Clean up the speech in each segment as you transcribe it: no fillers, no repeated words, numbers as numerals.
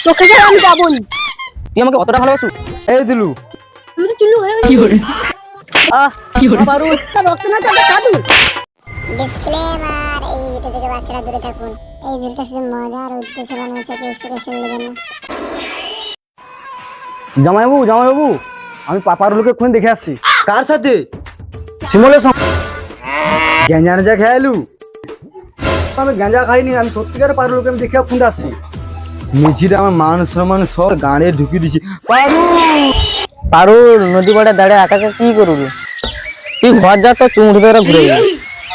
তোকে ছাড়া আমি যাবো না। তুই আমাকে অতটা ভালোবাসু? এই দিলু আমি তো চুল্লু হয়ে কি গেছি। করে কি করে পারুল রক্ত না চাপে কাঁদু। ডিসক্লেমার, এই ভিডিও থেকে বাচ্চারা দূরে থাকুন। এই ভিডিওটা শুধু মজার উদ্দেশ্যে বানানো হয়েছে, কেউ সিরিয়াসলি নেবেন না। জামাইবাবু আমি পাপারুলকে খুন দেখে আসছি। কার সাথে? শিমলের সঙ্গে। গেঞ্জা খেয়ে এলু? আমি গাঁজা খাইনি, আমি সত্যিকারে পারুলকে আমি দেখে খুন আসছি। মিছিটা আমার মান সম্মান সব গাঁড়ে ঢুকিয়ে দিছি। পারুল নদী পাড়ে দাঁড়িয়ে একা কি করবি? তুই ঘর যা, তো চুমুট ধরে ঘুরে যাবি।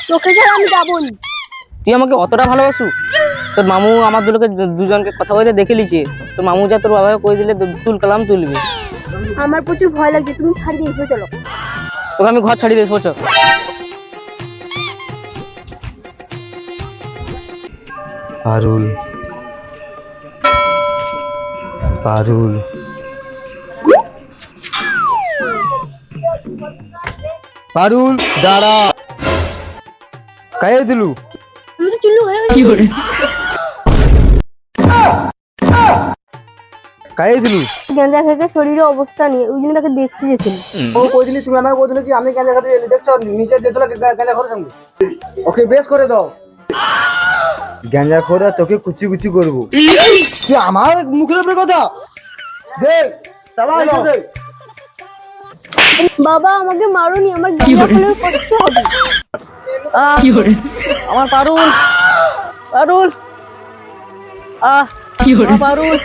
তোকে ছাড়া আমি যাবো না। তুই আমাকে অতটা ভালোবাসু? তোর মামু আমার দুজনকে কথা বলে দেখে লিছে। তোর মামু যা তোর বাবাকে কই দিলে তুল কালাম তুলবি। আমার প্রচুর ভয় লাগছে, তুমি ছাড়ি দিয়ে এসো। চলো তোকে আমি ঘর ছাড়িয়ে দিয়ে সোচ। পারুল পারুল পারুল দাঁড়া। কায়ে দিলু? আমি তো চুল্লু হয়ে গেছি। কায়ে দিলু? গাঁজা খেয়ে শরীরের অবস্থা নিয়ে ওই জন্য তাকে দেখতে যেতেন। ও কইদিলি, তুমি আমাকে বলছিলে কি আমি গাঁজা খাতে দেখছো নিচে যেতে গাঁজা খোর সঙ্গে। ওকে বেশ করে দাও। গাঁজা খোরা তোকে কুচি কুচি করবো। কি আমার মুখের উপরে কথা? দেখ চালা এসো দেখ। বাবা আমাকে মারোনি, আমার গাঁজা খেলে কষ্ট হবে। কি করে আমার পারুল পারুল কি করে পারুল?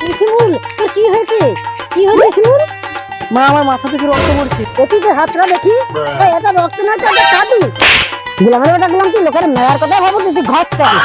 কি শিমুল, তোর কি হয়েছে? কি হয়েছে শিমুল? মা আমার মাথা থেকে রক্ত পড়ছে। অতীতে হাতটা দেখি। এটা রক্ত না চাপে কাঁদু। গোলামের বেটা গেলাম, তুই লোকের মেয়ার কথা ভাবো, তুই ঘর চল।